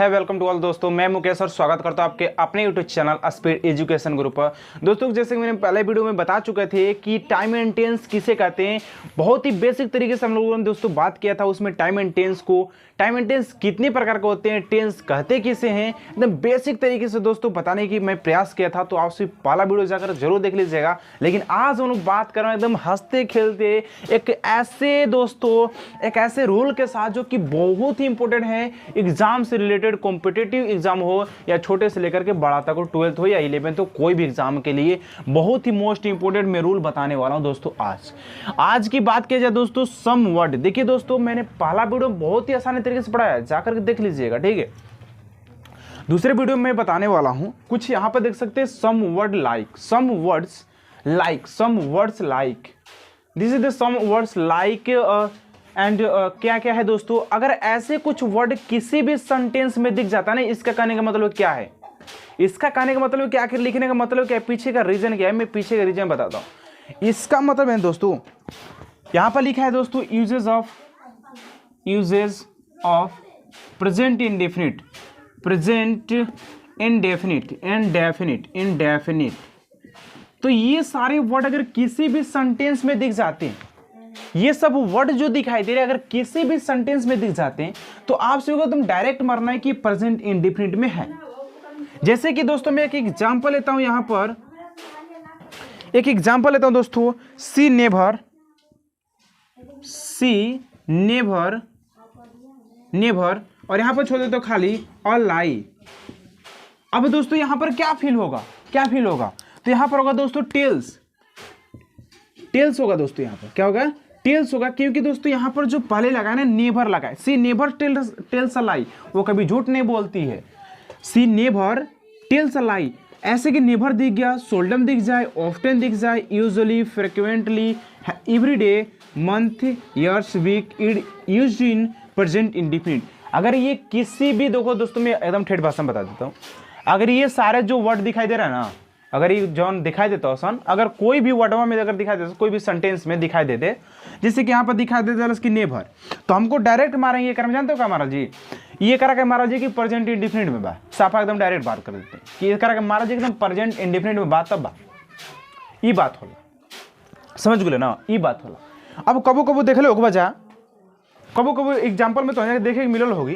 है welcome to all दोस्तों, मैं मुकेश और स्वागत करता हूं आपके अपने YouTube channel speed education group पर। दोस्तों जैसे कि मैंने पहले वीडियो में बता चुके थे कि टाइम एंड टेंस किसे कहते हैं, बहुत ही बेसिक तरीके से हम लोगों ने दोस्तों बात किया था उसमें टाइम एंड टेंस कितने प्रकार के होते हैं, टेंस कहते किसे हैं, एकदम बेसिक तरीके से दोस्तों बताने की मैं प्रयास किया था। तो आप सिर्फ पहला वीडियो जाकर जरूर देख लीजिएगा। लेकिन आज हम लोग बात कर रहे हैं एकदम हंसते खेलते एक ऐसे रूल के साथ जो कि बहुत ही इंपॉर्टेंट है एग्जाम से रिलेटेड, कॉम्पिटिटिव एग्जाम हो या छोटे से लेकर के बड़ा तक हो, 12th हो या 11th हो, कोई भी एग्जाम के लिए बहुत ही मोस्ट इंपॉर्टेंट मैं रूल बताने वाला हूं दोस्तों। आज की बात की जाए दोस्तों सम वर्ड, देखिए दोस्तों मैंने पहला वीडियो बहुत ही आसानी तरीके से पढ़ाया है, जाकर के देख लीजिएगा, ठीक है। दूसरे वीडियो में बताने वाला हूं कुछ यहां पर देख सकते हैं some word like, some words like, this is the some words like and क्या क्या है दोस्तों। अगर ऐसे कुछ वर्ड किसी भी सेंटेंस में दिख जाता है ना, इसका कहने का मतलब क्या है, इसका कहने का मतलब क्या, आखिर लिखने का मतलब क्या है, पीछे का रीजन क्या है, मैं पीछे का रीजन बताता हूं। इसका मतलब है दोस्तों यहां पर लिखा है दोस्तों यूजेस ऑफ प्रेजेंट इंडेफिनिट। तो ये सारे वर्ड अगर किसी भी सेंटेंस में दिख जाते हैं, ये सब वर्ड जो दिखाई दे रहे हैं अगर किसी भी सेंटेंस में दिख जाते हैं तो आप सभी को तुम डायरेक्ट मारना है कि प्रेजेंट इंडेफिनिट में है। जैसे कि दोस्तों मैं एक एग्जांपल लेता हूं, यहां पर एक एग्जांपल लेता हूं दोस्तों, सी नेवर और यहां पर छोड़ देता हूं खाली और लाई। अब दोस्तों यहां पर क्या फील होगा, तो यहां पर होगा दोस्तों टेल्स होगा दोस्तों, यहां पर क्या होगा, टेल्स होगा, क्योंकि दोस्तों यहां पर जो पहले लगा ना नेवर लगा है, सी नेवर टेल्स अ लाई, वो कभी झूठ नहीं बोलती है, सी नेवर टेल्स अ लाई। ऐसे कि नेवर दिख गया, सोल्डम दिख जाए, ऑफ्टन दिख जाए, usually, frequently, everyday, month, years, week, used in present indefinite. अगर ये किसी भी, देखो दोस्तों मैं एकदम ठेठ भाषा में बता देता हूं, अगर ये सारे जो वर्ड दिखाई दे रहा है ना, अगर ये जॉन दिखाई देता हो सन, अगर कोई भी वर्ड में अगर दिखाई देता, कोई भी सेंटेंस में दिखाई देते, जैसे कि यहाँ पर दिखाई देता है इसकी नेवर, तो हमको डायरेक्ट मारेंगे, ये कर्म जानते हो क्या महाराज जी, ये करा के महाराज जी की प्रेजेंट इंडेफिनिट में बा, साफा एकदम डायरेक्ट बात कर देते हैं कि ये करा के महाराज जी एकदम प्रेजेंट इंडेफिनिट में बात, तब बा ये बात होला, समझ गए ना, ये बात होला। अब कबो कबो देख लो बजा, कबो एग्जाम्पल में तो देखे मिलल होगी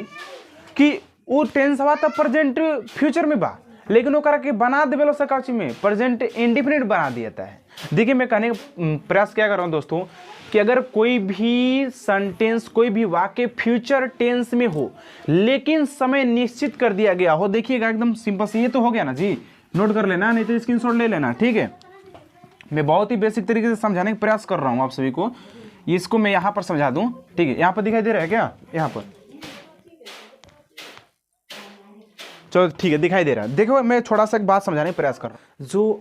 कि वो टेंस हवा तब प्रेजेंट फ्यूचर में बा, लेकिन वो करा के बना देवे सकाची में प्रेजेंट इंडेफिनिट बना दिया है। देखिए मैं कहने का प्रयास क्या कर रहा हूँ दोस्तों कि अगर कोई भी सेंटेंस, कोई भी वाक्य फ्यूचर टेंस में हो लेकिन समय निश्चित कर दिया गया हो, देखिएगा एकदम सिंपल से, ये तो हो गया ना जी, नोट कर लेना, नहीं तो स्क्रीनशॉट ले लेना, ठीक है। मैं बहुत ही बेसिक तरीके से समझाने का प्रयास कर रहा हूँ आप सभी को, इसको मैं यहाँ पर समझा दूँ, ठीक है। यहाँ पर दिखाई दे रहा है क्या, यहाँ पर चलो ठीक है दिखाई दे रहा है। देखो मैं थोड़ा सा एक बात समझाने का प्रयास कर रहा हूँ। जो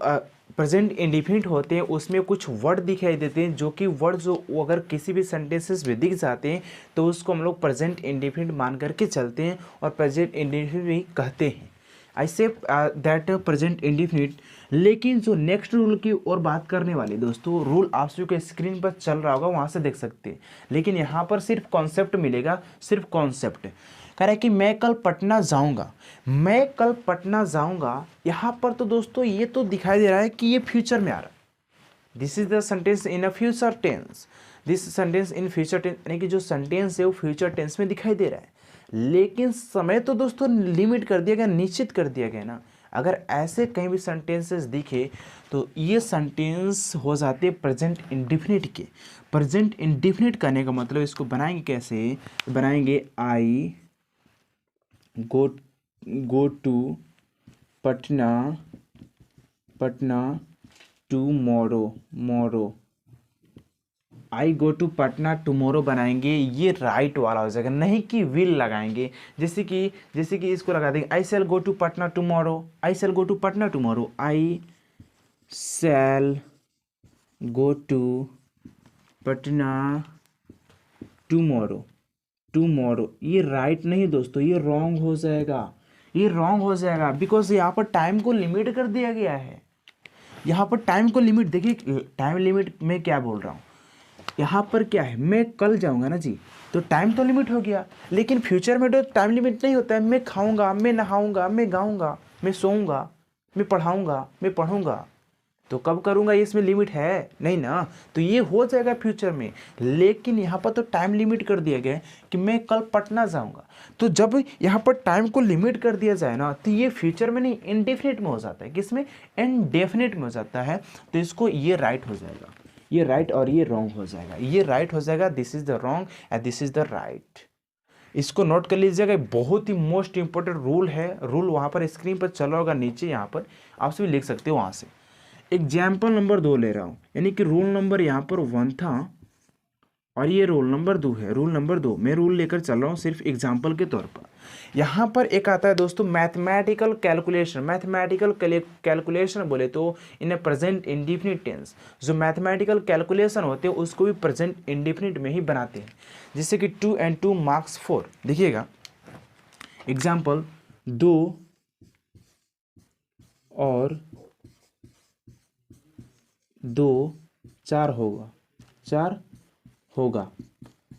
प्रेजेंट इंडेफिनिट होते हैं उसमें कुछ वर्ड दिखाई देते हैं, जो कि वर्ड जो अगर किसी भी सेंटेंसेस में दिख जाते हैं तो उसको हम लोग प्रेजेंट इंडेफिनिट मान करके चलते हैं और प्रेजेंट इंडेफिनिट कहते हैं, ऐसे दैट प्रेजेंट इंडेफिनिट। लेकिन जो नेक्स्ट रूल की और बात करने वाले दोस्तों, रूल आप सभी को स्क्रीन पर चल रहा होगा, वहाँ से देख सकते हैं, लेकिन यहाँ पर सिर्फ कॉन्सेप्ट मिलेगा, सिर्फ कॉन्सेप्ट। कह रहा है कि मैं कल पटना जाऊंगा, यहाँ पर तो दोस्तों ये तो दिखाई दे रहा है कि ये फ्यूचर में आ रहा है, this is the sentence in a future tense, this sentence in future tense, यानी कि जो सेंटेंस है वो फ्यूचर टेंस में दिखाई दे रहा है, लेकिन समय तो दोस्तों लिमिट कर दिया गया, निश्चित कर दिया गया ना। अगर ऐसे कहीं भी सेंटेंसेस दिखे तो ये सेंटेंस हो जाते हैं प्रेजेंट इंडेफिनिट के। प्रेजेंट इंडेफिनिट करने का मतलब इसको बनाएंगे कैसे, बनाएंगे I go to Patna tomorrow, I go to Patna tomorrow बनाएंगे, ये राइट वाला हो जाएगा, नहीं कि विल लगाएंगे। जैसे कि इसको लगा देंगे I shall go to Patna tomorrow, I shall go to Patna tomorrow, I shall go to Patna tomorrow, ये राइट नहीं दोस्तों, ये रॉन्ग हो जाएगा, बिकॉज यहाँ पर टाइम को लिमिट कर दिया गया है, यहाँ पर टाइम को लिमिट, देखिए टाइम लिमिट में क्या बोल रहा हूँ, यहाँ पर क्या है, मैं कल जाऊँगा ना जी, तो टाइम तो लिमिट हो गया, लेकिन फ्यूचर में तो टाइम लिमिट नहीं होता है। मैं खाऊंगा, मैं नहाऊंगा, मैं गाऊंगा, मैं सोऊंगा, मैं पढ़ाऊंगा, मैं पढ़ूंगा, तो कब करूंगा, ये इसमें लिमिट है नहीं ना। तो ये हो जाएगा फ्यूचर में, लेकिन यहाँ पर तो टाइम लिमिट कर दिया गया है कि मैं कल पटना जाऊंगा। तो जब यहाँ पर टाइम को लिमिट कर दिया जाए ना, तो ये फ्यूचर में नहीं, इनडेफिनिट में हो जाता है। किसमें, इनडेफिनिट में हो जाता है। तो इसको ये राइट हो जाएगा, ये राइट और ये रॉन्ग हो जाएगा, ये राइट हो जाएगा, this is the wrong and this is the right. इसको नोट कर लीजिएगा, बहुत ही मोस्ट इंपॉर्टेंट रूल है। रूल वहाँ पर स्क्रीन पर चल रहा होगा नीचे, यहाँ पर आप सभी लिख सकते हो वहाँ से। एग्जाम्पल नंबर 2 ले रहा हूँ, यानी कि रूल नंबर यहाँ पर 1 था और ये रूल नंबर 2 है। रूल नंबर 2 मैं रूल लेकर चल रहा हूँ सिर्फ एग्जाम्पल के तौर पर। यहाँ पर एक आता है दोस्तों मैथमेटिकल कैलकुलेशन। मैथमेटिकल कैलकुलेशन बोले तो इन ए प्रेजेंट इंडिफिनिट टेंस, जो मैथमेटिकल कैलकुलेशन होते हैं उसको भी प्रेजेंट इंडिफिनिट में ही बनाते हैं। जैसे कि 2 and 2 marks 4, देखिएगा एग्जाम्पल 2 और 2 4 होगा, 4 होगा,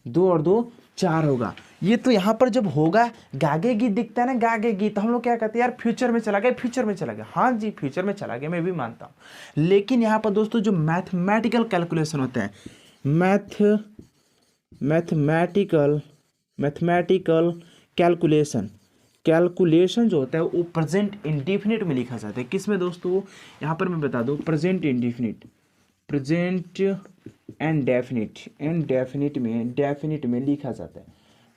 2 और 2 4 होगा। ये तो यहाँ पर जब होगा गागेगी दिखता है ना, गागेगी, तो हम लोग क्या कहते हैं, यार फ्यूचर में चला गया, फ्यूचर में चला गया। हाँ जी, फ्यूचर में चला गया, मैं भी मानता हूँ। लेकिन यहाँ पर दोस्तों जो मैथमेटिकल कैलकुलेशन होते हैं, मैथमेटिकल कैलकुलेशन जो होता है वो प्रेजेंट इंडिफिनिट में लिखा जाता है। किस में दोस्तों, यहाँ पर मैं बता दूँ, present indefinite, present and definite में लिखा जाता है।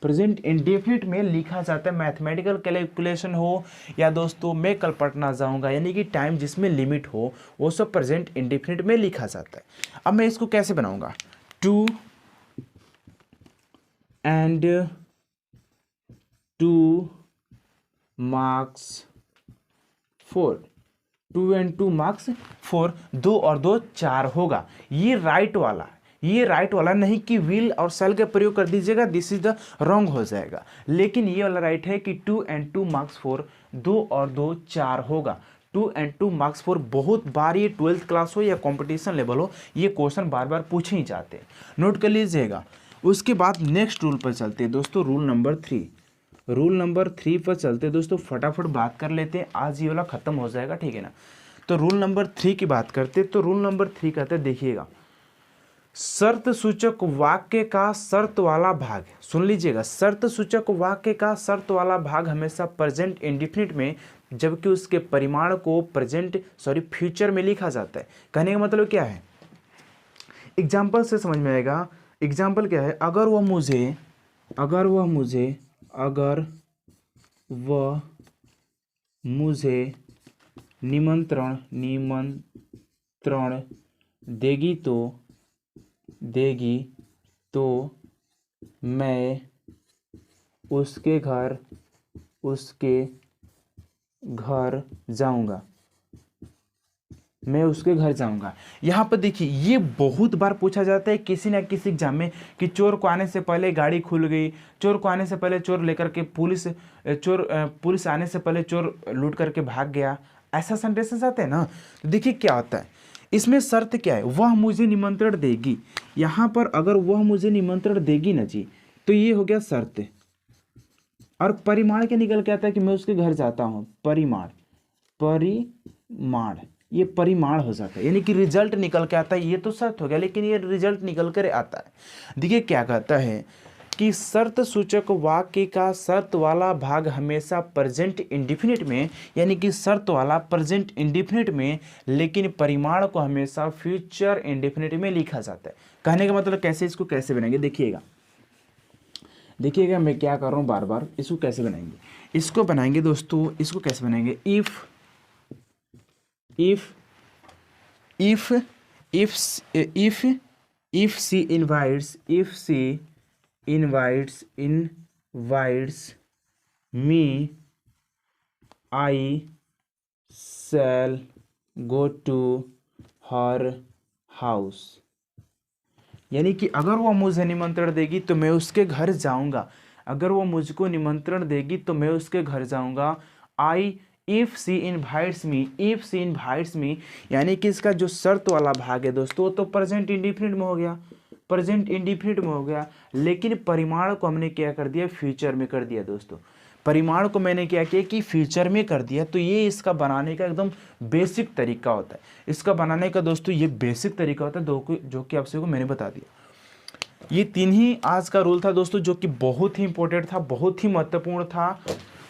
प्रेजेंट इंडेफिनिट में लिखा जाता है, मैथमेटिकल कैलकुलेशन हो या दोस्तों मैं कल पटना जाऊंगा, यानी कि टाइम जिसमें लिमिट हो, वो सब प्रेजेंट इंडेफिनिट में लिखा जाता है। अब मैं इसको कैसे बनाऊंगा, 2 and 2 marks 4, 2 and 2 marks 4, 2 और 2 4 होगा। ये राइट वाला, ये राइट वाला नहीं कि विल और सेल का प्रयोग कर दीजिएगा, दिस इज द रॉन्ग हो जाएगा। लेकिन ये वाला राइट है कि 2 and 2 marks 4, 2 और 2 4 होगा। 2 and 2 marks 4, बहुत बार ये 12th क्लास हो या कंपटीशन लेवल हो, ये क्वेश्चन बार बार पूछे ही जाते हैं, नोट कर लीजिएगा। उसके बाद नेक्स्ट रूल पर चलते हैं दोस्तों, रूल नंबर 3। रूल नंबर 3 पर चलते हैं दोस्तों, फटाफट बात कर लेते हैं, आज ये वाला खत्म हो जाएगा, ठीक है ना। तो रूल नंबर 3 की बात करते हैं। तो रूल नंबर 3 कहते हैं, देखिएगा, शर्त सूचक वाक्य का शर्त वाला भाग, सुन लीजिएगा, शर्त सूचक वाक्य का शर्त वाला भाग हमेशा प्रेजेंट इंडिफिनिट में, जबकि उसके परिमाण को फ्यूचर में लिखा जाता है। कहने का मतलब क्या है, एग्जाम्पल से समझ में आएगा। एग्जाम्पल क्या है, अगर वह मुझे निमंत्रण देगी तो मैं उसके घर जाऊंगा, मैं उसके घर जाऊंगा। यहाँ पर देखिए, ये बहुत बार पूछा जाता है किसी ना किसी एग्जाम में कि चोर को आने से पहले गाड़ी खुल गई, चोर को आने से पहले चोर लेकर के पुलिस आने से पहले चोर लूट करके भाग गया, ऐसा सेंटेंसेस आते हैं ना। तो देखिए क्या होता है, इसमें शर्त क्या है, वह मुझे निमंत्रण देगी। यहाँ पर अगर वह मुझे निमंत्रण देगी ना जी, तो ये हो गया शर्त, और परिमाण क्या निकल के आता है कि मैं उसके घर जाता हूँ, परिमाण, ये परिमाण हो जाता है, यानी कि रिजल्ट निकल के आता है। ये तो शर्त हो गया, लेकिन ये रिजल्ट निकल कर आता है। देखिए क्या कहता है कि शर्त सूचक वाक्य का शर्त वाला भाग हमेशा प्रेजेंट इंडिफिनिट में, यानी कि शर्त वाला प्रेजेंट इंडिफिनिट में, लेकिन परिमाण को हमेशा फ्यूचर इंडिफिनिट में लिखा जाता है। कहने का मतलब कैसे, इसको कैसे बनाएंगे, देखिएगा मैं क्या कर रहा हूँ बार बार, इसको कैसे बनाएंगे, इसको बनाएंगे दोस्तों, इसको कैसे बनाएंगे, if she invites me, I shall go to her house। यानी कि अगर वो मुझे निमंत्रण देगी तो मैं उसके घर जाऊंगा, अगर वो मुझको निमंत्रण देगी तो मैं उसके घर जाऊंगा। इफ सी इनवाइट्स मी, यानी कि इसका जो शर्त वाला भाग है दोस्तों, तो प्रेजेंट इंडिफिनिट में हो गया, प्रेजेंट इंडिफिनिट में हो गया, लेकिन परिमाण को हमने क्या कर दिया, फ्यूचर में कर दिया दोस्तों। परिमाण को मैंने क्या किया कि फ्यूचर में कर दिया। तो ये इसका बनाने का एकदम बेसिक तरीका होता है। इसका बनाने का दोस्तों ये बेसिक तरीका होता है जो कि आप सभी को मैंने बता दिया। ये 3 ही आज का रूल था दोस्तों, जो कि बहुत ही इंपॉर्टेंट था, बहुत ही महत्वपूर्ण था।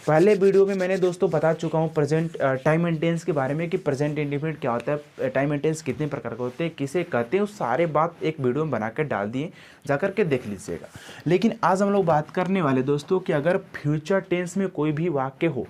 पहले वीडियो में मैंने दोस्तों बता चुका हूँ प्रेजेंट टाइम एंड टेंस के बारे में कि प्रेजेंट इंडिफिनिट क्या होता है, टाइम एंड टेंस कितने प्रकार के होते हैं, किसे कहते हैं, उस सारे बात एक वीडियो में बना कर डाल दिए, जाकर के देख लीजिएगा। लेकिन आज हम लोग बात करने वाले दोस्तों कि अगर फ्यूचर टेंस में कोई भी वाक्य हो,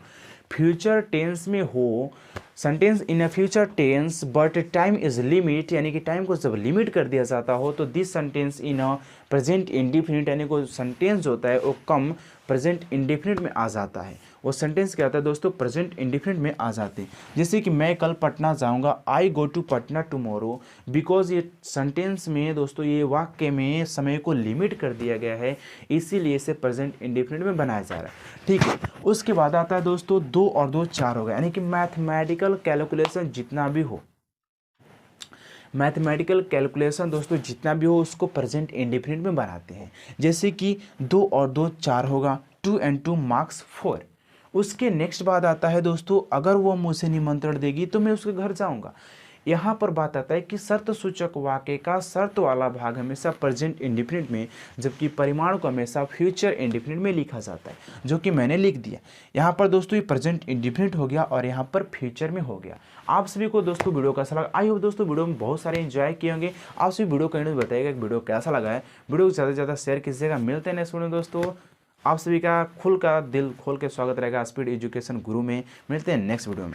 फ्यूचर टेंस में हो, sentence in a future tense but time is limit, यानी कि टाइम को जब लिमिट कर दिया जाता हो तो this sentence in a present indefinite, यानी को सेंटेंस होता है वो कम प्रेजेंट इंडिफिनिट में आ जाता है। वो सेंटेंस क्या होता है दोस्तों, प्रेजेंट इंडिफिनिट में आ जाते हैं। जैसे कि मैं कल पटना जाऊंगा, I go to Patna tomorrow, because ये सेंटेंस में दोस्तों, ये वाक्य में समय को लिमिट कर दिया गया है, इसीलिए इसे प्रेजेंट इंडिफिनिट में बनाया जा रहा है। ठीक है, उसके बाद आता है दोस्तों 2 और 2 4 हो गया, यानी कि मैथमेटिकल कैलकुलेशन जितना भी हो, मैथमेटिकल कैलकुलेशन दोस्तों जितना भी हो उसको प्रेजेंट इंडिफिनिट में बनाते हैं। जैसे कि 2 और 2 4 होगा, 2 and 2 मार्क्स 4। उसके नेक्स्ट बात आता है दोस्तों, अगर वो मुझे निमंत्रण देगी तो मैं उसके घर जाऊंगा। यहाँ पर बात आता है कि शर्त सूचक वाक्य का शर्त वाला भाग हमेशा प्रेजेंट इंडिफिनिट में, जबकि परिमाण को हमेशा फ्यूचर इंडिफिनिट में लिखा जाता है, जो कि मैंने लिख दिया। यहाँ पर दोस्तों ये प्रेजेंट इंडिफिनिट हो गया और यहाँ पर फ्यूचर में हो गया। आप सभी को दोस्तों वीडियो कैसा लगा, आई होप दोस्तों वीडियो में बहुत सारे एंजॉय किए होंगे। आप सभी वीडियो कमेंट में बताइएगा कि वीडियो कैसा लगा है, वीडियो को ज़्यादा से ज़्यादा शेयर कीजिएगा। मिलते हैं नेक्स्ट वीडियो दोस्तों, आप सभी का दिल खोल के स्वागत रहेगा स्पीड एजुकेशन गुरु में। मिलते हैं नेक्स्ट वीडियो में।